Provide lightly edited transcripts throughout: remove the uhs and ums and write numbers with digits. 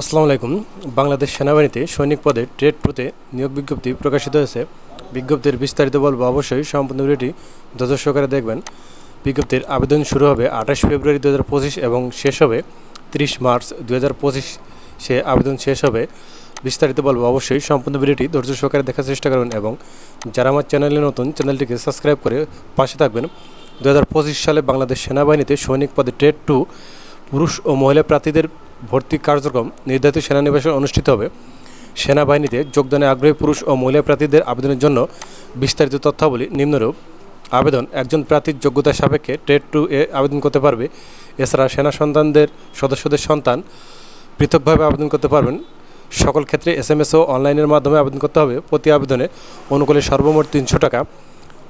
আসসালামু আলাইকুম। বাংলাদেশ সেনাবাহিনীতে সৈনিক পদে ট্রেড টুতে নিয়োগ বিজ্ঞপ্তি প্রকাশিত হয়েছে। বিজ্ঞপ্তির বিস্তারিত বলবো, অবশ্যই সম্পূর্ণ ভিডিওটি ধৈর্য সহকারে দেখবেন। বিজ্ঞপ্তির আবেদন শুরু হবে 28 ফেব্রুয়ারি 2025 এবং শেষ হবে 30 মার্চ 2025 সে আবেদন শেষ হবে। বিস্তারিত বলবো, অবশ্যই সম্পূর্ণ ভিডিওটি ধৈর্য সহকারে দেখার চেষ্টা করবেন এবং যারা আমার চ্যানেলে নতুন, চ্যানেলটিকে সাবস্ক্রাইব করে পাশে থাকবেন। 2025 সালে বাংলাদেশ সেনাবাহিনীতে সৈনিক পদে ট্রেড টু পুরুষ ও মহিলা প্রার্থীদের ভর্তি কার্যক্রম নির্ধারিত সেনানিবাসে অনুষ্ঠিত হবে। সেনাবাহিনীতে যোগদানে আগ্রহী পুরুষ ও মহিলা প্রার্থীদের আবেদনের জন্য বিস্তারিত তথ্যাবলী নিম্নরূপ। আবেদন: একজন প্রার্থীর যোগ্যতা সাপেক্ষে ট্রেড টু এ আবেদন করতে পারবে। এছাড়া সেনা সন্তানদের সদস্যদের সন্তান পৃথকভাবে আবেদন করতে পারবেন। সকল ক্ষেত্রে SMS ও অনলাইনের মাধ্যমে আবেদন করতে হবে। প্রতি আবেদনে অনুকূলে সর্বমোট 300 টাকা,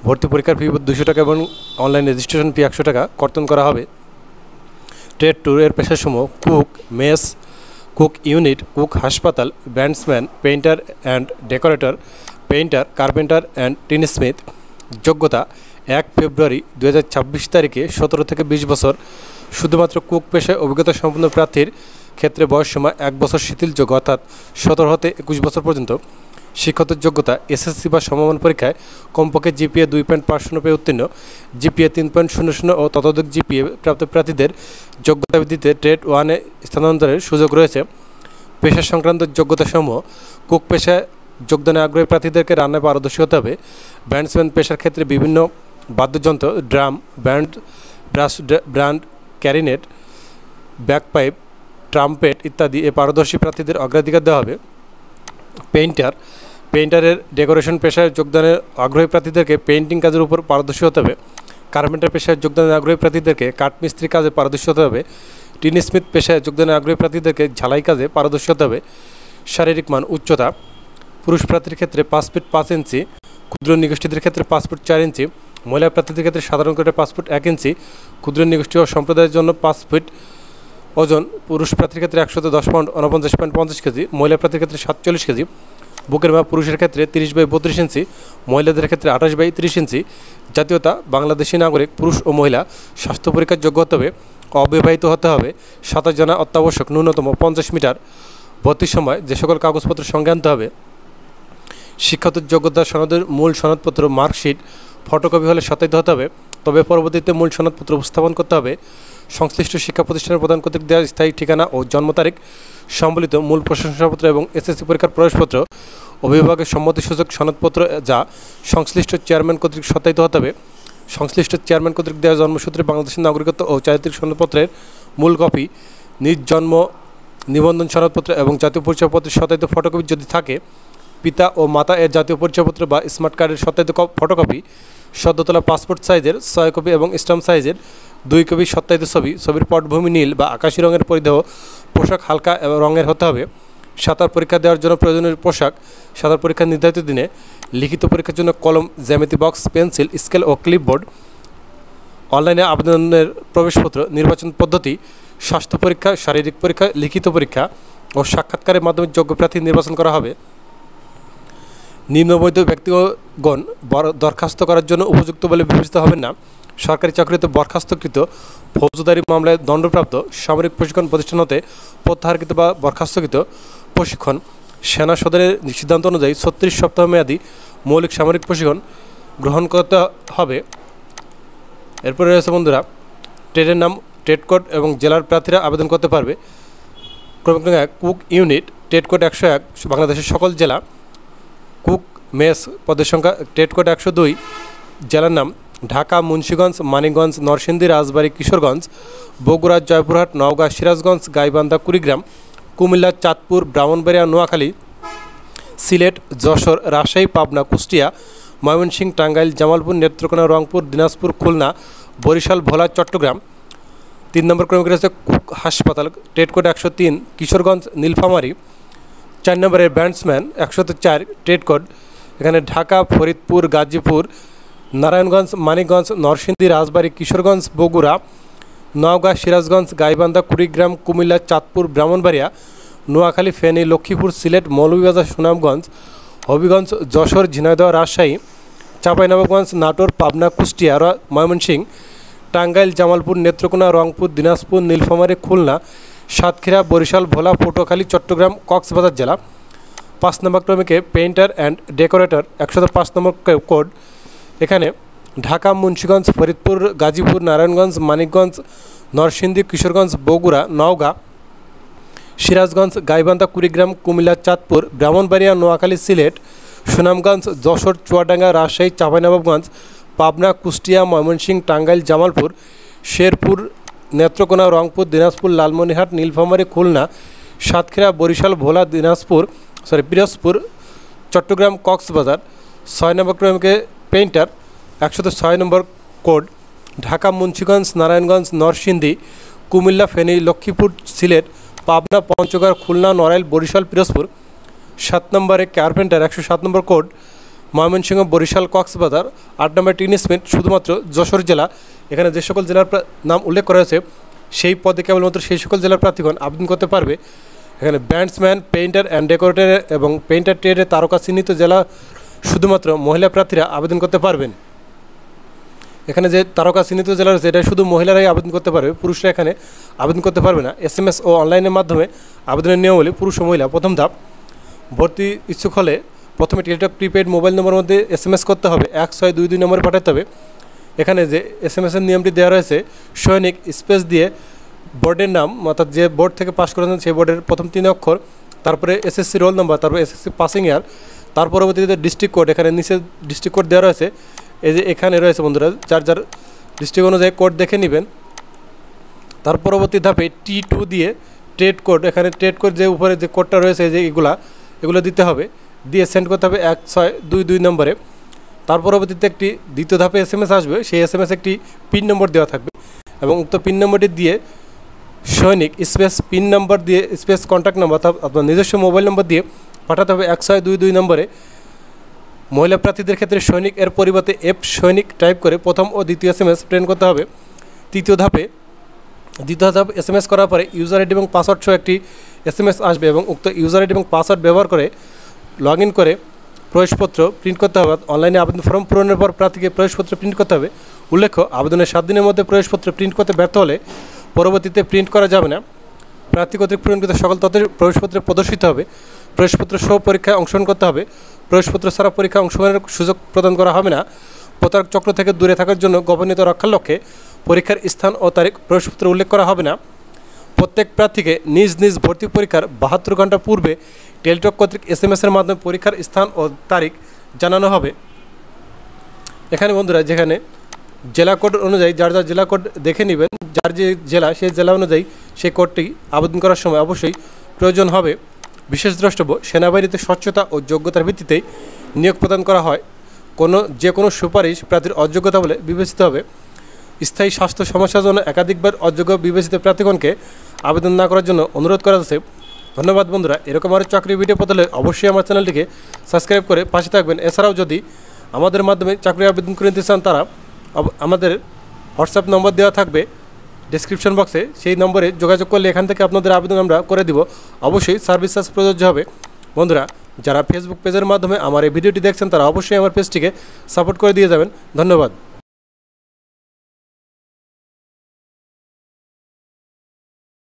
ভর্তি পরীক্ষার ফি 200 টাকা এবং অনলাইন রেজিস্ট্রেশন ফি 100 টাকা কর্তন করা হবে। ট্রেড টু এর পেশাসমূহ: cook, mess, cook unit, cook হাসপাতাল, bandsman, painter and decorator, painter, carpenter and tinsmith. যোগ্যতা: 1 ফেব্রুয়ারি 2026 তারিখে 17 থেকে 20 বছর। শুধুমাত্র কুক পেশায় অভিজ্ঞতা সম্পন্ন প্রার্থীর ক্ষেত্রে বয়সসীমা 1 বছর শিথিলযোগ্য, অর্থাৎ 17 হতে 21 বছর পর্যন্ত। শিক্ষাগত যোগ্যতা: SSC বা সমমান পরীক্ষায় কমপক্ষে GPA 2.50 পেয়ে উত্তীর্ণ, GPA 3.00 ও ততোধিক GPA প্রাপ্ত প্রার্থীদের যোগ্যতা ভিত্তিতে ট্রেড 1-এ স্থানান্তরের সুযোগ রয়েছে। পেশা সংক্রান্ত যোগ্যতাসমূহ: কুক পেশায় যোগদানে আগ্রহী প্রার্থীদেরকে রান্নায় পারদর্শী হতে হবে। ব্যান্ডসম্যান পেশার ক্ষেত্রে বিভিন্ন বাদ্যযন্ত্র, drum, band, brass band, clarinet, bagpipe, trumpet ইত্যাদি এ পারদর্শী প্রার্থীদের অগ্রাধিকার দেওয়া হবে। পেইন্টারের ডেকোরেশন পেশায় যোগদানের আগ্রহী প্রার্থীদেরকে পেইন্টিং কাজের উপর পারদর্শী হতে হবে। কার্পেন্টার পেশায় যোগদানের আগ্রহী প্রার্থীদেরকে কাঠমিস্ত্রি কাজে পারদর্শী হতে হবে। টিনস্মিথ পেশায় যোগদানের আগ্রহী প্রার্থীদেরকে ঝালাই কাজে পারদর্শী হতে হবে। শারীরিক মান: উচ্চতা: পুরুষ প্রার্থীর ক্ষেত্রে 5 ফিট 5 ইঞ্চি, ক্ষুদ্র নিগোষ্ঠীদের ক্ষেত্রে 5 ফুট 4 ইঞ্চি, মহিলা প্রার্থীদের ক্ষেত্রে সাধারণ কোটায় 5 ফুট 1 ইঞ্চি, ক্ষুদ্র নিগোষ্ঠী ও সম্প্রদায়ের জন্য 5 ফিট। ওজন: পুরুষ প্রার্থীর ক্ষেত্রে 110 পাউন্ড 49.50 কেজি, মহিলা প্রার্থীর ক্ষেত্রে 47 কেজি। বুকের মাপ: পুরুষের ক্ষেত্রে 30/32 ইঞ্চি, মহিলাদের ক্ষেত্রে 28/30 ইঞ্চি। জাতীয়তা: বাংলাদেশি নাগরিক, পুরুষ ও মহিলা। স্বাস্থ্য পরীক্ষার যোগ্য হতে হবে, অবিবাহিত হতে হবে, সাঁতার জানা অত্যাবশ্যক, ন্যূনতম 50 মিটার। ভর্তির সময় যে সকল কাগজপত্র সঙ্গে আনতে হবে: শিক্ষাগত যোগ্যতা সনদের মূল সনদপত্র, মার্কশিট ফটোকপি হলে সত্যায়িত হতে হবে, তবে পরবর্তীতে মূল সনদপত্র উপস্থাপন করতে হবে। সংশ্লিষ্ট শিক্ষা প্রতিষ্ঠানের প্রদান কর্তৃক দেওয়া স্থায়ী ঠিকানা ও জন্ম তারিখ সম্বলিত মূল প্রশংসাপত্র এবং SSC পরীক্ষার প্রবেশপত্র, অভিভাবকের সম্মতিসূচক সনদপত্র যা সংশ্লিষ্ট চেয়ারম্যান কর্তৃক সত্যায়িত হতে হবে। সংশ্লিষ্ট চেয়ারম্যান কর্তৃক দেওয়া জন্মসূত্রে বাংলাদেশের নাগরিকত্ব ও চারিত্রিক সনদপত্রের মূল কপি, নিজ জন্ম নিবন্ধন সনদপত্র এবং জাতীয় পরিচয়পত্রের সত্যায়িত ফটোকপি যদি থাকে, পিতা ও মাতা এর জাতীয় পরিচয়পত্র বা স্মার্ট কার্ডের সত্যায়িত ফটোকপি, সদ্য তোলা পাসপোর্ট সাইজের 6 কপি এবং স্ট্যাম্প সাইজের 2 কপি সত্যায়িত ছবি। ছবির পটভূমি নীল বা আকাশি রঙের পরিধেয়, পোশাক হালকা রঙের হতে হবে। সাঁতার পরীক্ষা দেওয়ার জন্য প্রয়োজনীয় পোশাক: সাঁতার পরীক্ষার নির্ধারিত দিনে। লিখিত পরীক্ষার জন্য কলম, জ্যামিতি বক্স, পেন্সিল, স্কেল ও ক্লিপবোর্ড। অনলাইনে আবেদনের প্রবেশপত্র, নির্বাচন পদ্ধতি: স্বাস্থ্য পরীক্ষা, শারীরিক পরীক্ষা, লিখিত পরীক্ষা ও সাক্ষাৎকারের মাধ্যমে যোগ্য প্রার্থী নির্বাচন করা হবে। নিম্নবর্ণিত ব্যক্তিগণ দরখাস্ত করার জন্য উপযুক্ত বলে বিবেচিত হবেন না: সরকারি চাকরিতে বরখাস্তকৃত, ফৌজদারি মামলায় দণ্ডপ্রাপ্ত, সামরিক প্রশিক্ষণ প্রতিষ্ঠান হতে প্রত্যাহারকৃত বা বরখাস্তকৃত। প্রশিক্ষণ: সেনা সদরের সিদ্ধান্ত অনুযায়ী 36 সপ্তাহ মেয়াদী মৌলিক সামরিক প্রশিক্ষণ গ্রহণ করতে হবে। এরপরে রয়েছে বন্ধুরা ট্রেডের নাম, ট্রেড কোড এবং জেলার প্রার্থীরা আবেদন করতে পারবে। ক্রমিক নং 1 কুক ইউনিট, ট্রেড কোড 101, বাংলাদেশের সকল জেলা। কুক মেস পদের সংখ্যা, ট্রেড কোড 102, জেলার নাম ঢাকা, মুন্সিগঞ্জ, মানিকগঞ্জ, নরসিংদী, রাজবাড়ী, কিশোরগঞ্জ, বগুড়া, জয়পুরহাট, নওগাঁ, সিরাজগঞ্জ, গাইবান্ধা, কুড়িগ্রাম, কুমিল্লা, চাঁদপুর, ব্রাহ্মণবাড়িয়া, নোয়াখালী, সিলেট, যশোর, রাজশাহী, পাবনা, কুষ্টিয়া, ময়মনসিংহ, টাঙ্গাইল, জামালপুর, নেত্রকোনা, রংপুর, দিনাজপুর, খুলনা, বরিশাল, ভোলা, চট্টগ্রাম। 3 নম্বর ক্রমিক রয়েছে কুক হাসপাতাল, ট্রেড কোড 103, কিশোরগঞ্জ, নীলফামারী। 4 নম্বরের ব্যান্ডসম্যান 104, ট্রেড কোড এখানে ঢাকা, ফরিদপুর, গাজীপুর, নারায়ণগঞ্জ, মানিকগঞ্জ, নরসিংদী, রাজবাড়ী, কিশোরগঞ্জ, বগুড়া, নওগাঁ, সিরাজগঞ্জ, গাইবান্ধা, কুড়িগ্রাম, কুমিল্লা, চাঁদপুর, ব্রাহ্মণবাড়িয়া, নোয়াখালী, ফেনী, লক্ষ্মীপুর, সিলেট, মৌলভীবাজার, সুনামগঞ্জ, হবিগঞ্জ, যশোর, ঝিনাইদহ, রাজশাহী, চাঁপাইনবাবগঞ্জ, নাটোর, পাবনা, কুষ্টিয়া, ময়মনসিংহ, টাঙ্গাইল, জামালপুর, নেত্রকোনা, রংপুর, দিনাজপুর, নীলফামারী, খুলনা, সাতক্ষীরা, বরিশাল, ভোলা, পটুয়াখালী, চট্টগ্রাম, কক্সবাজার জেলা। 5 নম্বর ক্রমিকে পেইন্টার অ্যান্ড ডেকোরেটর 105 নম্বর কোড। এখানে ঢাকা, মুন্সিগঞ্জ, ফরিদপুর, গাজীপুর, নারায়ণগঞ্জ, মানিকগঞ্জ, নরসিংদী, কিশোরগঞ্জ, বগুড়া, নওগাঁ, সিরাজগঞ্জ, গাইবান্ধা, কুড়িগ্রাম, কুমিল্লা, চাঁদপুর, ব্রাহ্মণবাড়িয়া, নোয়াখালী, সিলেট, সুনামগঞ্জ, যশোর, চুয়াডাঙ্গা, রাজশাহী, চাঁপাইনবাবগঞ্জ, পাবনা, কুষ্টিয়া, ময়মনসিংহ, টাঙ্গাইল, জামালপুর, শেরপুর, নেত্রকোনা, রংপুর, দিনাজপুর, লালমনিরহাট, নীলফামারী, খুলনা, সাতক্ষীরা, বরিশাল, ভোলা, পিরোজপুর, চট্টগ্রাম, কক্সবাজার। 6 নম্বর ক্রমিকে পেইন্টার 106 নম্বর কোড। ঢাকা, মুন্সিগঞ্জ, নারায়ণগঞ্জ, নরসিংদী, কুমিল্লা, ফেনী, লক্ষ্মীপুর, সিলেট, পাবনা, পঞ্চগড়, খুলনা, নড়াইল, বরিশাল, পিরোজপুর। 7 নম্বরে কার্পেন্টার 107 নম্বর কোড। ময়মনসিংহ, বরিশাল, কক্সবাজার। 8 নম্বর টিনস্মিথ শুধুমাত্র যশোর জেলা। এখানে যে সকল জেলার নাম উল্লেখ করা হয়েছে সেই পদে কেবলমাত্র সেই সকল জেলার প্রার্থীগণ আবেদন করতে পারবে। এখানে ব্যান্ডসম্যান, পেইন্টার অ্যান্ড ডেকোরেটর এবং পেইন্টার ট্রেডে তারকা চিহ্নিত জেলা শুধুমাত্র মহিলা প্রার্থীরা আবেদন করতে পারবেন। এখানে যে তারকা চিহ্নিত জেলা রয়েছে এটা শুধু মহিলারাই আবেদন করতে পারবে, পুরুষরা এখানে আবেদন করতে পারবে না। SMS ও অনলাইনের মাধ্যমে আবেদনের নিয়মাবলী পুরুষ ও মহিলা। প্রথম ধাপ, ভর্তি ইচ্ছুক হলে প্রথমে টেলিটক প্রিপেড মোবাইল নম্বরের মধ্যে SMS করতে হবে, 1622 নম্বরে পাঠাতে হবে। এখানে যে SMS-এর নিয়মটি দেওয়া রয়েছে, সৈনিক স্পেস দিয়ে বোর্ডের নাম, অর্থাৎ যে বোর্ড থেকে পাস করেছেন সেই বোর্ডের প্রথম 3 অক্ষর, তারপরে SSC রোল নাম্বার, তারপরে SSC পাসিং ইয়ার, তার পরবর্তীতে ডিস্ট্রিক্ট কোড। এখানে নিচে ডিস্ট্রিক্ট কোড দেওয়া রয়েছে, এই যে এখানে রয়েছে বন্ধুরা, যার যার ডিস্ট্রিক্ট অনুযায়ী কোড দেখে নেবেন। তার পরবর্তী ধাপে T2 দিয়ে ট্রেড কোড, এখানে ট্রেড কোড যে উপরে যে কোডটা রয়েছে যে এগুলো দিতে হবে, দিয়ে সেন্ড করতে হবে 1622 নম্বরে। তার পরবর্তীতে একটি দ্বিতীয় ধাপে SMS আসবে, সেই SMS একটি পিন নম্বর দেওয়া থাকবে এবং উক্ত পিন নম্বরটি দিয়ে সৈনিক স্পেস পিন নম্বর দিয়ে স্পেস কন্ট্যাক্ট নম্বর অর্থাৎ আপনার নিজস্ব মোবাইল নম্বর দিয়ে পাঠাতে হবে 1622 নম্বরে। মহিলা প্রার্থীদের ক্ষেত্রে সৈনিক এর পরিবর্তে F সৈনিক টাইপ করে প্রথম ও দ্বিতীয় SMS প্রেরণ করতে হবে। দ্বিতীয় ধাপ SMS করার পরে ইউজার আইডি এবং পাসওয়ার্ড সহ একটি SMS আসবে এবং উক্ত ইউজার আইডি এবং পাসওয়ার্ড ব্যবহার করে লগ ইন করে প্রবেশপত্র প্রিন্ট করতে হবে। অনলাইনে আবেদন ফর্ম পূরণের পর প্রার্থীকে প্রবেশপত্র প্রিন্ট করতে হবে। উল্লেখ্য, আবেদনের 7 দিনের মধ্যে প্রবেশপত্র প্রিন্ট করতে ব্যর্থ হলে পরবর্তীতে প্রিন্ট করা যাবে না। প্রার্থী কর্তৃক পূরণকৃত সকল তথ্যের প্রবেশপত্রে প্রদর্শিত হবে। প্রবেশপত্র সহ পরীক্ষায় অংশগ্রহণ করতে হবে। প্রবেশপত্র ছাড়া পরীক্ষায় অংশগ্রহণের সুযোগ প্রদান করা হবে না। প্রতারক চক্র থেকে দূরে থাকার জন্য গোপনীয়তা রক্ষার লক্ষ্যে পরীক্ষার স্থান ও তারিখ প্রবেশপত্রে উল্লেখ করা হবে না। প্রত্যেক প্রার্থীকে নিজ নিজ ভর্তি পরীক্ষার 72 ঘন্টা পূর্বে টেলিটক কর্তৃক SMS-এর মাধ্যমে পরীক্ষার স্থান ও তারিখ জানানো হবে। এখানে বন্ধুরা, যেখানে জেলা কোড অনুযায়ী যার যার জেলা কোড দেখে নেবেন, যার যে জেলা সেই জেলা অনুযায়ী সেই কোডটি আবেদন করার সময় অবশ্যই প্রয়োজন হবে। বিশেষ দ্রষ্টব্য, সেনাবাহিনীতে স্বচ্ছতা ও যোগ্যতার ভিত্তিতেই নিয়োগ প্রদান করা হয়। যে কোনো সুপারিশ প্রার্থীর অযোগ্যতা বলে বিবেচিত হবে। স্থায়ী স্বাস্থ্য সমস্যার জন্য একাধিকবার অযোগ্য বিবেচিত প্রার্থীগণকে আবেদন না করার জন্য অনুরোধ করা যাচ্ছে। ধন্যবাদ বন্ধুরা। এরকম আরও চাকরি ভিডিও পেতে হলে অবশ্যই আমার চ্যানেলটিকে সাবস্ক্রাইব করে পাশে থাকবেন। এছাড়াও যদি আমাদের মাধ্যমে চাকরি আবেদন করে নিতে চান, তারা আমাদের হোয়াটসঅ্যাপ নম্বর দেওয়া থাকবে ডেসক্রিপশন বক্সে, সেই নম্বরে যোগাযোগ করলে এখান থেকে আপনাদের আবেদন আমরা করে দিব। অবশ্যই সার্ভিস চার্জ প্রযোজ্য হবে। বন্ধুরা, যারা ফেসবুক পেজের মাধ্যমে আমার এই ভিডিওটি দেখছেন তারা অবশ্যই আমার পেজটিকে সাপোর্ট করে দিয়ে যাবেন। ধন্যবাদ।